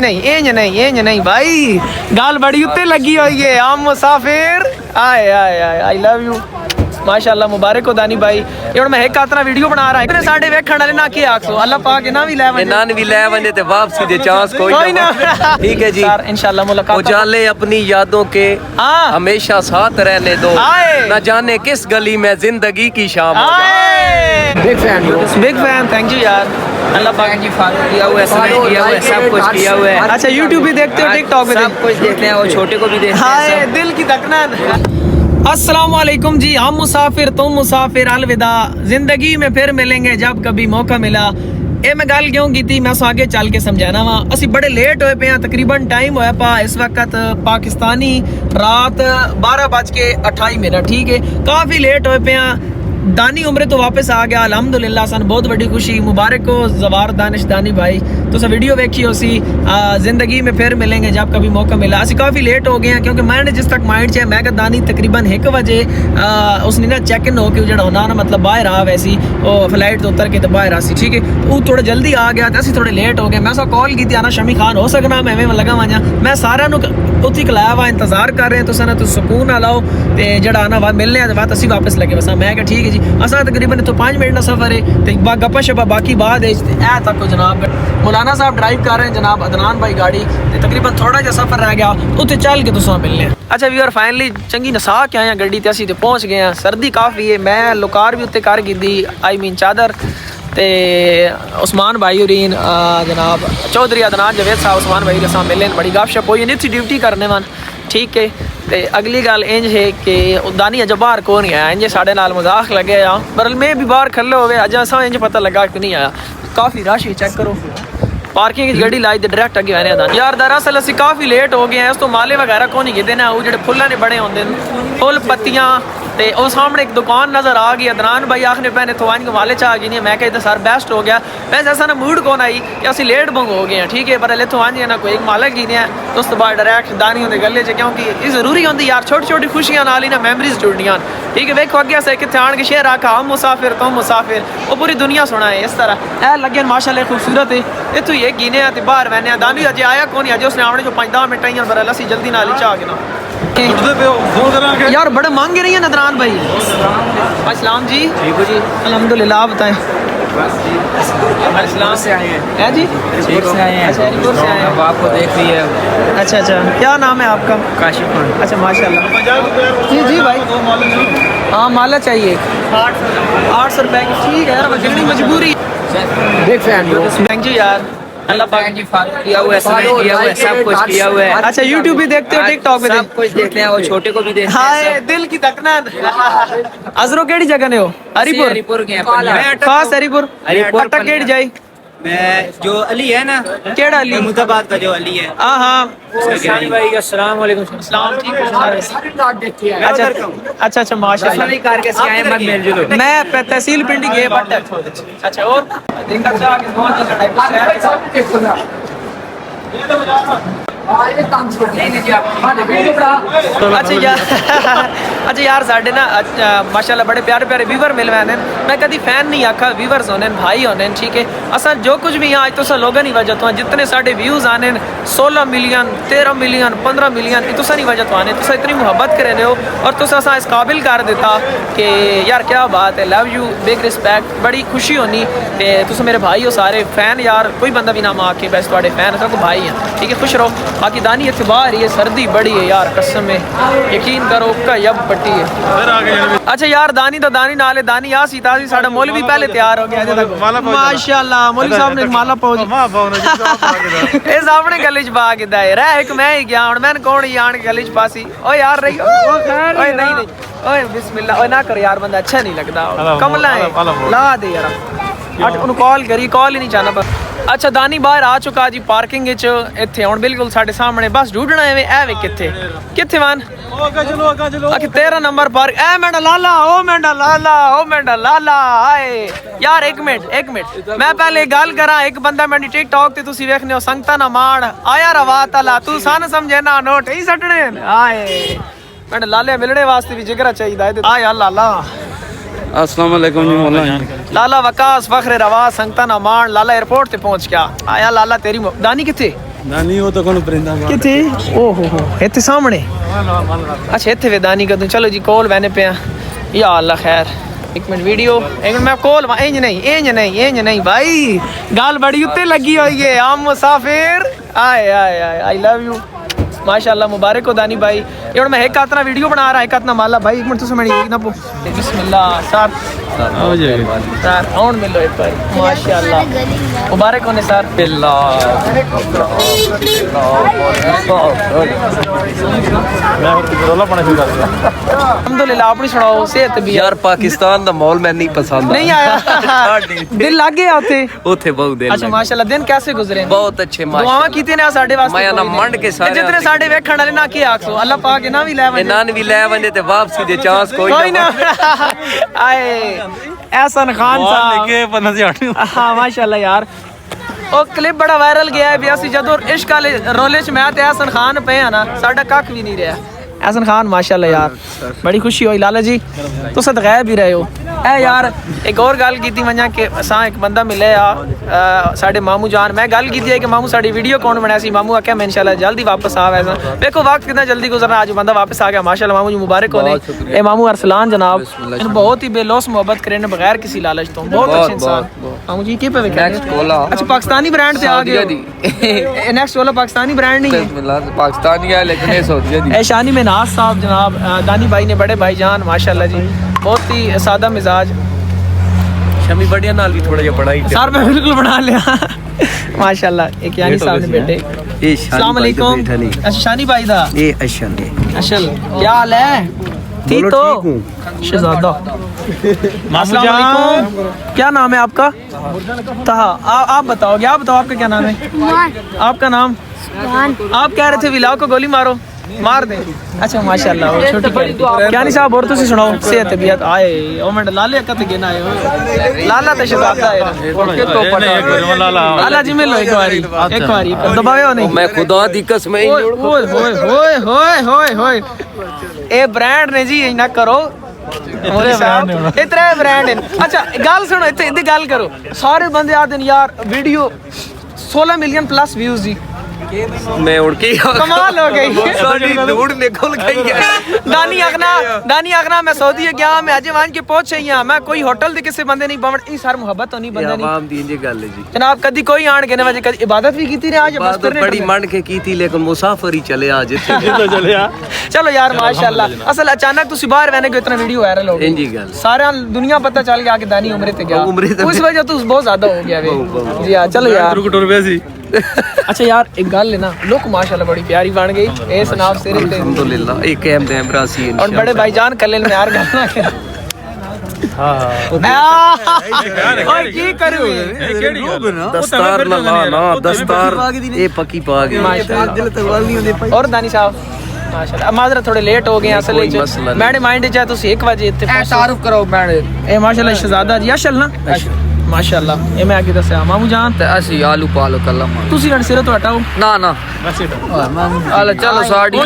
नहीं इंज नहीं भाई गाल बड़ी उत्ते लगी हुई है आम मुसाफिर आए आए आए आई लव यू माशाल्लाह मुबारक हो दानी भाई ये मैं एक आतना वीडियो बना रहा है साडे वेखण वाले ना की आखसो अल्लाह पाक ना भी ले वंदे ते वापसी दे चांस कोई ना ठीक है जी सर इंशाल्लाह मुलाकात उजाले अपनी यादों के हमेशा साथ रहने दो ना जाने किस गली में जिंदगी की शाम हो जाए बिग फैन थैंक यू यार अल्लाह पाक जी फॉलो किया हुआ है किया हुआ है सब कुछ किया हुआ है अच्छा YouTube भी देखते हो TikTok भी सब कुछ देखते हैं और छोटे को भी देखते हैं हाय दिल की धड़कन अस्सलाम वालेकुम जी हम मुसाफिर तुम मुसाफिर अलविदा जिंदगी में फिर मिलेंगे जब कभी मौका मिला ये मैं गल क्यों की थी मैं आगे चल के समझाना वा असी बड़े लेट होए पे हैं तकरीबन टाइम होया पा इस वक्त पाकिस्तानी रात 12:28 ठीक है काफ़ी लेट होए पे हैं दानी उम्र तो वापस आ गया अल्हम्दुलिल्लाह सन बहुत बड़ी खुशी मुबारक हो जवार दानिश दानी भाई तो सब वीडियो देखी हो सी जिंदगी में फिर मिलेंगे जब कभी मौका मिला असी काफ़ी लेट हो गए हैं क्योंकि मैंने जिस तक माइंड च मैं दानी तकरीबन 1 बजे उसने ना चेक इन हो के जो होना ना मतलब बाहर आ वैसी फ्लाइट तो उतर के तो बाहर आसी ठीक है वो थोड़ा जल्दी आ गया तो असी थोड़े लेट हो गए मैं कॉल की आना शमी खान हो सकना मैं लगा वहाँ मैं सारा उत्थे कलाया वा इंतजार कर रहे हैं तुम तो सुकून ना लाओ तो जरा आना बाद मिलने बाद असी वापस लगे बस मैं क्या ठीक है जी असा तकरीबन तो 5 मिनट का सफ़र है तो गप्पा शप्पा बाकी बाद है तक जनाब मौलाना साहब ड्राइव कर रहे हैं जनाब अदनान भाई गाड़ी तो तकरीबन थोड़ा जहा सफ़र रह गया उत्थे चल के तुम मिलने अच्छा व्यूअर फाइनली चंगी नसा के आए हैं गड्डी ते असी तो पहुँच गए हैं सर्दी काफ़ी है मैं लोकार भी उत्ते कर दी आई मीन चादर ते उस्मान भाई उरीन जनाब चौधरी अदनान जवेद साहब उस्मान भाई के साथ मिले बड़ी गपशप हुई नहीं ड्यूटी करने वन ठीक है तो अगली गल इंज है कि दानी अज बाहर कौन नहीं आया इंज साढ़े नाल मजाक लगे आ पर मैं भी बाहर खल्ले हो अज असा इंज पता लगा कि नहीं आया काफ़ी रश ही चेक करो पार्किंग गड्डी लाई डायरैक्ट अगे आने था यार दरअसल असं काफ़ी लेट हो गए हैं उस तो माले वगैरह को नहीं गिदे ना वो जो फुल्ला ने बड़े होंगे फुल पत्तियाँ तो वो सामने एक दुकान नज़र आ गई अदनान भाई आखने पैने तो वाइन के माले च आ गई नहीं मैं कहते सर बेस्ट हो गया वैसे ऐसा ना मूड कौन आई कि असं लेट बंग हो गए हैं ठीक है पर ले तो वाइन ना कोई एक मालक ही नहीं है तो उस बाद डायरैक्ट दानी होंगे गले च क्योंकि ये जरूरी होंगी यार छोटी छोटी खुशियां नाल ही ना मैमरीज जुड़नियां ठीक है वेखो अगे अस कितने आन के शेर आखा हम मुसाफिर तुम मुसाफिर वो पूरी दुनिया सुना है इस तरह ए लगे माशाल्लाह खूबसूरत है इतों ही एक गिने बाहर बहने दानी अजय आया कौन अजय उसने आने जो 5-10 मिनट आई पर असी जल्दी नाल ही चा गए यार बड़े मांगे रही है नदरान भाई अस्सलाम जी ठीक हो जी अल्हम्दुलिल्लाह आप बताएं इस्लाम से आए हैं जी ठीक से आए हैं अच्छा से आए हैं अब आपको देख रही है अच्छा अच्छा क्या नाम है आपका काशिफ खान अच्छा माशाल्लाह जी जी भाई हाँ माला चाहिए 800 रुपये की ठीक है यार जितनी मजबूरी बिग फैन थैंक यू यार अल्लाह पाक जी फॉलो किया हुआ है किया हुआ है सब कुछ किया हुआ है अच्छा YouTube भी देखते हो TikTok भी सब कुछ देखते हैं और छोटे को भी देखते हैं हाय दिल की धड़कन अजरो केड़ी जगह ने हो हरीपुर के खास हरीपुर अटक केड़ी जाई मैं जो अली है ना केड़ा अली मुताबाद का जो अली है हां हां भाई अस्सलाम वालेकुम सलाम ठीक है अच्छा अच्छा माशाल्लाह नहीं करके से आए मत मिल जुलो मैं तहसील पिंडी गए बट अच्छा और देखा जा के बहुत लड़ाई अच्छा यार साढ़े ना माशाल्लाह बड़े प्यारे प्यारे व्यूवर मिल रहे हैं मैं कभी फैन नहीं आखा व्यूवर्स होने भाई होने ठीक है असा जो कुछ भी यहाँ तो लोगों की वजह तो जितने साढ़े व्यूज आने 16 मिलियन 13 मिलियन 15 मिलियन तुसा नहीं वजह तो आने तुसा इतनी मुहब्बत करे हो और तुसा असा इस काबिल कर देता कि यार क्या बात है लव यू बिग रिस्पेक्ट बड़ी खुशी होनी तुस मेरे भाई हो सारे फैन यार कोई बंदा भी ना माँ के बस थोड़े फैन सब भाई हैं ठीक है खुश रहो बाकी दानी इतबार ये सर्दी बड़ी है यार कसम में यकीन करो कयब पट्टी है अच्छा यार दानी तो दानी नाले दानी आ सी ताजी साडा मौलवी पहले तैयार हो गया माशाल्लाह मौलवी साहब ने माला पहुंच ए सामने गली च पा के दाए रह एक मैं ही गया हुन मैंने कौन ही आन गली च पासी ओ यार रही ओए नहीं ओए बिस्मिल्लाह ओए ना कर यार बंदा अच्छा नहीं लगदा कमला है ला दे यार उन कॉल करी कॉल ही नहीं चाहना पर अच्छा दानी बाहर आ चुका जी पार्किंग इत्थे हुण बिल्कुल साडे सामने बस ढूंढना है ए वे किथे वन 13 नंबर पार्क ए मेंढा लाला ओ मेंढा लाला आए यार एक मिनट मैं पहले गल करा एक बंदा मेरी टिकटॉक ते तुसी देखने हो संगता ना माण आया रवा तला तू सन समझे ना नोट ही सटने आए मेंढा लाले मिलने वास्ते भी जिगरा चाहिए आया लाला अस्सलाम वालेकुम जी मौलाना लाला वकास फखरे रवा संगता ना मान लाला एयरपोर्ट पे पहुंच गया आया लाला तेरी दानी किथे ਨਾਨੀ ਉਹ ਤਾਂ ਕੋਣ ਪਰਿੰਦਾ ਕਿੱਥੇ ਓਹ ਹੋ ਇੱਥੇ ਸਾਹਮਣੇ ਅੱਛਾ ਇੱਥੇ ਵੇਦਾਨੀ ਕਦੋਂ ਚਲੋ ਜੀ ਕੋਲ ਬੈਨੇ ਪਿਆ ਯਾ ਅੱਲਾ ਖੈਰ ਇੱਕ ਮਿੰਟ ਵੀਡੀਓ ਇੱਕ ਮਿੰਟ ਮੈਂ ਕੋਲ ਇੰਜ ਨਹੀਂ ਭਾਈ ਗੱਲ ਬੜੀ ਉੱਤੇ ਲੱਗੀ ਹੋਈ ਹੈ ਆਮ ਮੁਸਾਫਿਰ ਆਏ ਆਏ ਆਏ ਆਈ ਲਵ ਯੂ माशाल्लाह मुबारक हो दानी भाई ये मैं एक आतना वीडियो बना रहा है एक आतना माला भाई एक मिनट तुझे मैंने ना पो बिस्मिल्लाह सर हो जाएगा सर ऑन मिलो एक बार माशाल्लाह मुबारक होने सर अल्हम्दुलिल्लाह अपनी सुनाओ सेहत भी यार पाकिस्तान दा माहौल मैं नहीं पसंद नहीं आया दिल लग गया उथे उथे बहुत दिल अच्छा माशाल्लाह दिन कैसे गुजरे बहुत अच्छे दुआवां कीते ने साडे वास्ते मैं ना मंड के सारे जितने साडे वेखण वाले ना की आखसो अल्लाह पाक ना भी ले वने नान भी ले वने ते वापसी दे चांस कोई ना आए एहसन खान साहब हां माशाल्लाह यार ओ क्लिप बड़ा वायरल गया है भी असि जदों इश्क वाले रोले च मैं ते एहसन खान पे है ना साडा कख भी नहीं रहा एहसन खान माशाल्लाह यार बड़ी खुशी हुई लाला जी तुस तो गायब ही रहे हो ए यार एक और गल कीती वंजा कि असां एक बंदा मिले आ साडे मामू जान मैं गल कीती है कि मामू साडी वीडियो कौन बनाया सी मामू आख्या मैं इंशाल्लाह जल्दी वापस आवे देखो वक्त कितना जल्दी गुजरना आज बंदा वापस आ गया माशाल्लाह मामू जी मुबारक होने ए मामू अरसलान जनाब बहुत ही बेलौस मोहब्बत करें बगैर किसी लालच तो बहुत अच्छे इंसान मामू जी के पे नेक्स्ट कोला अच्छा पाकिस्तानी ब्रांड पे आ गए नेक्स्ट वाला पाकिस्तानी ब्रांड नहीं है पाकिस्तानी है लेकिन ये सऊदीया दी ऐशानी में नाज साहब जनाब दानी भाई ने बड़े भाईजान माशाल्लाह जी बहुत ही सादा मिजाज शमी बढ़िया नाल भी थोड़ा जिहा पढ़ाई सर मैं बिल्कुल बना लिया माशाल्लाह एक यानी साहब ने बेटे ये अस्सलाम वालेकुम अच्छा शानी भाई दा ये अशल है अशल क्या हाल है ठीक तो शहजादा अस्सलाम वालेकुम क्या नाम है आपका तहा आप बताओगे आप बताओ आपका क्या नाम है आपका नाम आप कह रहे थे विला को गोली मारो मार दे अच्छा माशाल्लाह वो छोटी क्या नहीं साहब और तुसी सुनाओ सेहत तबीयत आए ओ मिनट लाले कत गिन आए लाला ते शहजादा है तो पता लाला जी मिलो एक बारी दबाओ नहीं मैं खुदा दी कसम ओए होए होए होए होए ए ब्रांड ने जी ना करो मोरे साहब इतने ब्रांड अच्छा गल सुनो इतने गल करो सारे बंदे आते हैं यार वीडियो 16 मिलियन प्लस व्यूज जी मैं उड़ के कमाल हो गई सारी धूड़ निकल गई है दानी आखना मैं सऊदी गया मैं अजय वन के पहुंच ही हां मैं कोई होटल दे किसी बंदे नहीं बवण ई सर मोहब्बत होनी बंदे नहीं आवाम दी जे गल है जी जनाब कदी कोई आण के ने कदी इबादत भी कीती रे आज बस करने बड़ी मंड के कीती लेकिन मुसाफिर ही चले आज चले आ चलो यार माशाल्लाह असल अचानक तुसी बाहर रहने को इतना वीडियो वायरल हो गई जी गल सारा दुनिया पता चल गया कि दानी उम्रे ते गया उस वजह तू बहुत ज्यादा हो गया वे जी हां चलो यार टुर पे सी अच्छा यार एक गल है ना लुक माशाल्लाह बड़ी प्यारी बन गई ए सनाब सिरे ते अल्हम्दुलिल्लाह एक कैम दे अमरासी और बड़े भाईजान कल्ले में यार गल हां ओए की करू दस्तार ना दस्तार ए पक्की पा गई माशाल्लाह दिल तक वाल नहीं होंदे और दानी साहब माशाल्लाह माजरा थोड़े लेट हो गए असल में मैंने माइंड चाहे तुसी 1 बजे इत्थे तारुफ करो मैंने ए माशाल्लाह शहजादा जी अशल ना माशाल्लाह ए मैं आगे दसया मामू जान ते असि आलू पालो कल्ला तुसी हण सिरे तो हटाओ ना ना आला चलो साड़ी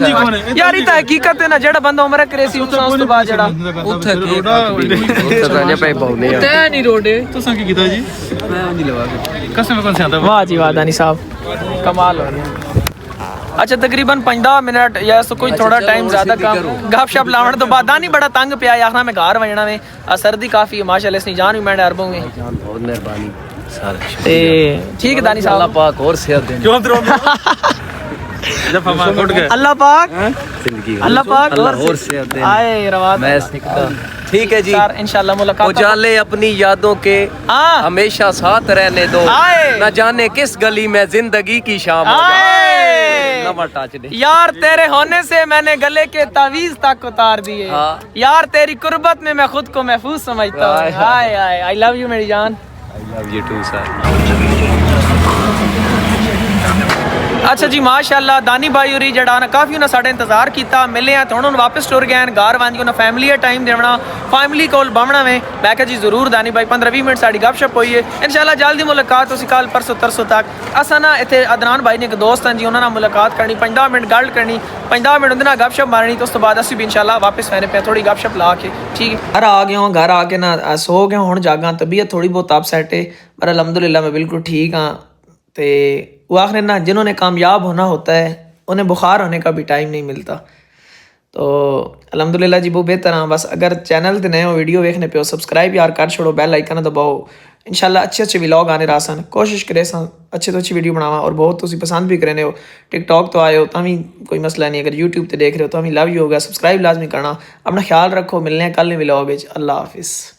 यार ई ता हकीकत है ना जेड़ा बंदा उम्र करे सी उस तो बाद जेड़ा उथे के पे बहुने ते नहीं रोडे तुसा की कीता जी मैं नहीं लगा के कसम कौन से आता वाह जी वाह दानी साहब कमाल हो रहा है अच्छा तकरीबन 15 मिनट या सो कोई थोड़ा टाइम ज्यादा कम गपशप लावण तो बाद दानी बड़ा तंग पिया आखना मैं घर वजना में सर्दी काफी है माशाल्लाह इसने जान भी मैं अरबों में बहुत मेहरबानी ते ठीक है दानी साहब अल्लाह पाक और सेहत दे क्यों द्रो जब हम उठ गए अल्लाह पाक जिंदगी अल्लाह पाक और सेहत दे आए रवा मैं सीखता ठीक है जी सर इंशाल्लाह मुलाकात उजाले अपनी यादों के हमेशा साथ रहने दो न जाने किस गली में जिंदगी की शाम हो जाए नवा टच दे यार तेरे होने से मैंने गले के तावीज तक उतार दिए यार तेरी कुर्बत में मैं खुद को महफूज समझता हूँ हाय हाय आई लव यू मेरी जान I love you too sir अच्छा जी माशाल्लाह दानी भाई होरी जड़ा ना काफी उन्हें साढ़े इंतजार किया मिले हैं तो उन्होंने वापस टुर गए घर वांजी उन्हें फैमिली टाइम देना फैमिली कोल बवना में मैं कहा जी जरूर दानी भाई 15-20 मिनट साड़ी गपशप हुई है इंशाल्लाह जल्दी मुलाकात उसी कल परसों तरसों तक असा ना इतने अदनान भाई ने एक दोस्त हैं जी उन्होंने मुलाकात करनी 15 मिनट गल करनी 15 मिनट उन्हें गपशप मारनी तो उस तो बाद असी भी इंशाल्लाह वापस फैने पे थोड़ी गपशप ला के ठीक है घर आ गया हूँ घर आके ना सो गया हूँ जागा तबीयत थोड़ी बहुत अपसेट है पर अलहमदुलिल्लाह मैं बिल्कुल ठीक हाँ तो वो आखिर ना जिन्होंने कामयाब होना होता है उन्हें बुखार होने का भी टाइम नहीं मिलता। तो अल्हम्दुलिल्लाह जी बहुत बेहतर हाँ। बस अगर चैनल ते नए हो वीडियो देखने पे हो सब्सक्राइब यार कर छोड़ो, बेल आइकन दबाओ। इंशाल्लाह अच्छे अच्छे व्लॉग आने रासन कोशिश करे अच्छे तो अच्छी वीडियो बनावा और बहुत तुसी पसंद भी करने हो। टिकटॉक तो आए हो तभी कोई मसला नहीं, अगर यूट्यूब ते देख रहे हो तो हमें लव यू होगा। सब्सक्राइब लाजमी करना। अपना ख्याल रखो, मिलने हैं कल व्लॉग। अल्लाह हाफिज़।